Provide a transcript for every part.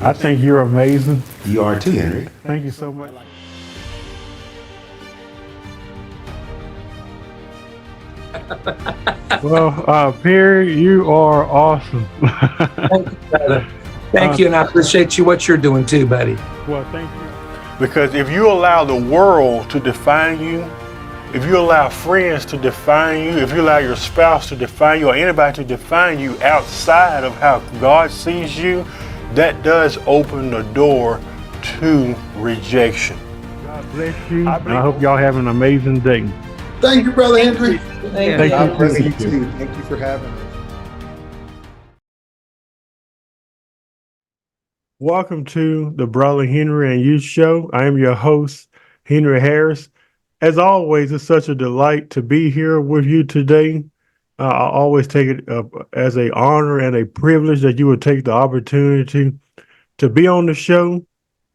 I think you're amazing. You are too, Henry. Thank you so much. Well, Perry, you are awesome. Thank you, brother. Thank you, and I appreciate you what you're doing too, buddy. Well, thank you. Because if you allow the world to define you, if you allow friends to define you, if you allow your spouse to define you, or anybody to define you outside of how God sees you, that does open the door to rejection. God bless you. I hope y'all have an amazing day. Thank you, Brother Henry. Thank you. God bless you too. Thank you for having us. Welcome to the Brother Henry and You Show. I am your host, Henry Harris. As always, it's such a delight to be here with you today. I always take it as an honor and a privilege that you would take the opportunity to be on the show.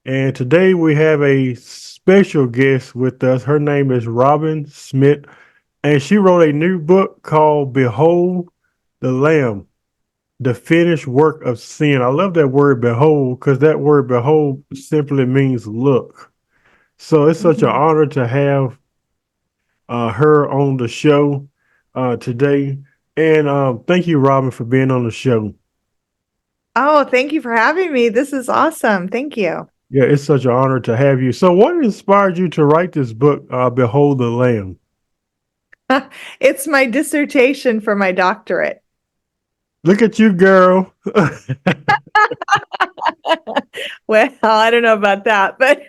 And today we have a special guest with us. Her name is Robin Smit, and she wrote a new book called Behold the Lamb, the finished work of sin. I love that word behold, because that word behold simply means look. So it's such an honor to have her on the show today. And thank you, Robin, for being on the show. Oh, thank you for having me. This is awesome. Thank you. Yeah, it's such an honor to have you. So what inspired you to write this book, Behold the Lamb? It's my dissertation for my doctorate. Look at you, girl. Well, I don't know about that, but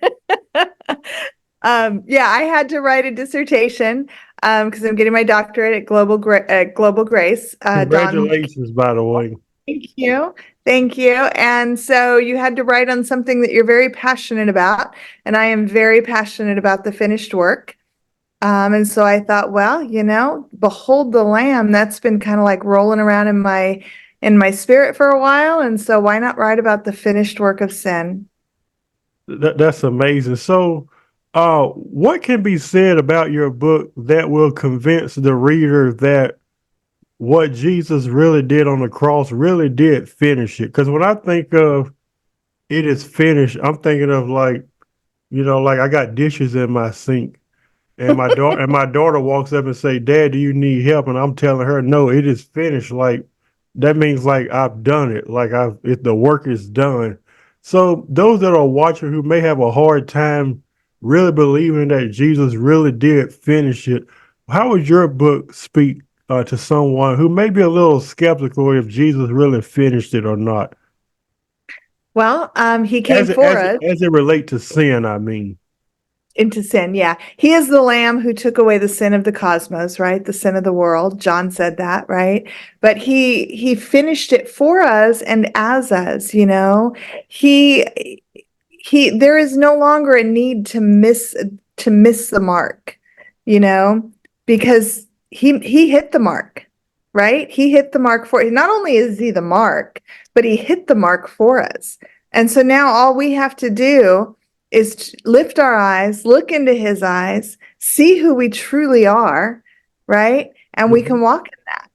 yeah, I had to write a dissertation because I'm getting my doctorate at Global Grace. Congratulations, by the way. Thank you. Thank you. And so you had to write on something that you're very passionate about, and I am very passionate about the finished work. And so I thought, well, behold the Lamb, that's been kind of like rolling around in my spirit for a while. And so why not write about the finished work of sin? That's amazing. So, what can be said about your book that will convince the reader that what Jesus really did on the cross really did finish it? Because when I think of it is finished, I'm thinking of like I got dishes in my sink. And my daughter walks up and say, "Dad, do you need help?" And I'm telling her, "No, it is finished." Like that means like I've done it. Like the work is done. So those that are watching who may have a hard time really believing that Jesus really did finish it, how would your book speak to someone who may be a little skeptical if Jesus really finished it or not? Well, he came for us As it relate to sin, I mean. into sin. Yeah. He is the Lamb who took away the sin of the cosmos, right? The sin of the world. John said that, right? But he finished it for us and as us, He there is no longer a need to miss the mark, because he hit the mark, right? He hit the mark for not only is he the mark, but he hit the mark for us. And so now all we have to do is lift our eyes, look into his eyes, see who we truly are, right? And we can walk in that.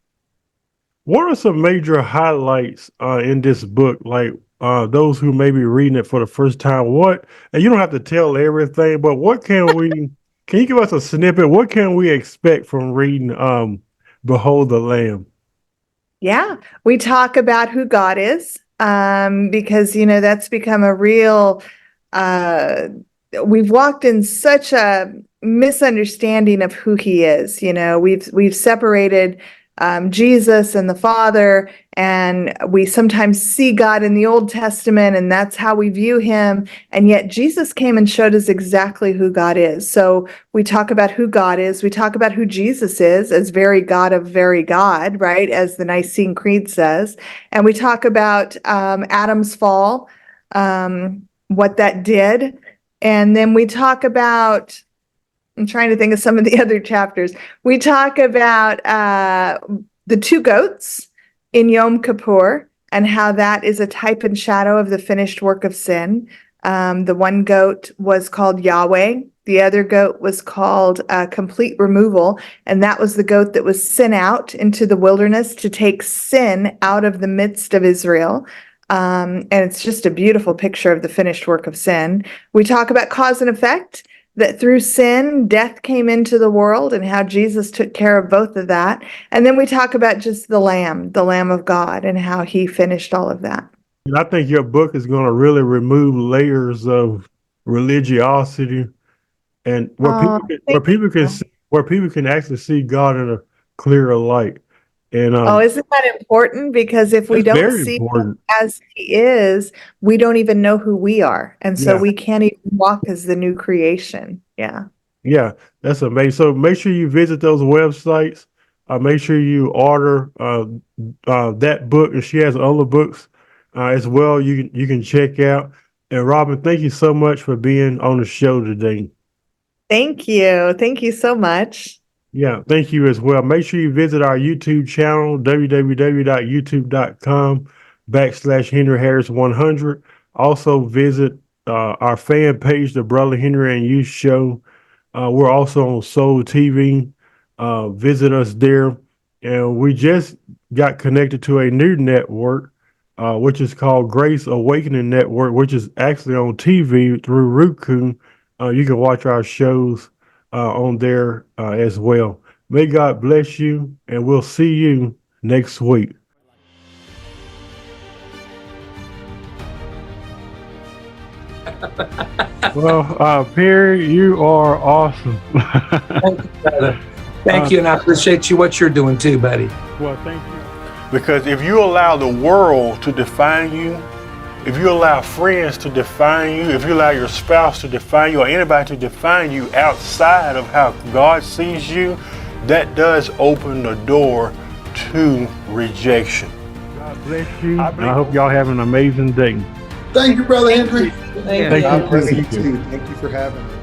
What are some major highlights in this book? Like those who may be reading it for the first time, and you don't have to tell everything, but what can you give us a snippet? What can we expect from reading Behold the Lamb? Yeah, we talk about who God is, because, that's become a real, we've walked in such a misunderstanding of who he is. We've separated Jesus and the Father, and we sometimes see God in the Old Testament, and that's how we view him. And yet Jesus came and showed us exactly who God is. So we talk about who God is. We talk about who Jesus is as very God of very God, right? As the Nicene Creed says. And we talk about Adam's fall, what that did. And then we talk about, I'm trying to think of some of the other chapters. We talk about the two goats in Yom Kippur and how that is a type and shadow of the finished work of sin. The one goat was called Yahweh. The other goat was called complete removal. And that was the goat that was sent out into the wilderness to take sin out of the midst of Israel. And it's just a beautiful picture of the finished work of sin. We talk about cause and effect, that through sin, death came into the world and how Jesus took care of both of that. And then we talk about just the Lamb of God, and how he finished all of that. And I think your book is going to really remove layers of religiosity, and Thank where people can actually see God in a clearer light. And isn't that important? Because if we it's don't very see him important. as he is, we don't even know who we are. And so Yeah. we can't even walk as the new creation. Yeah. Yeah, that's amazing. So make sure you visit those websites. Make sure you order that book, and she has other books as well. You can check out. And Robin, thank you so much for being on the show today. Thank you. Thank you so much. Yeah, thank you as well. Make sure you visit our YouTube channel, www.youtube.com/Henry Harris 100. Also visit our fan page, the Brother Henry and You Show. We're also on Soul TV. Visit us there. And we just got connected to a new network, which is called Grace Awakening Network, which is actually on TV through Roku. You can watch our shows on there as well. May God bless you, and we'll see you next week. Well, Perry, you are awesome. Thank you, brother. Thank you, and I appreciate you what you're doing too, buddy. Well, thank you. Because if you allow the world to define you, if you allow friends to define you, if you allow your spouse to define you, or anybody to define you outside of how God sees you, that does open the door to rejection. God bless you. I hope y'all have an amazing day. Thank you, Brother Henry. Thank God bless you. you too. Thank you for having me.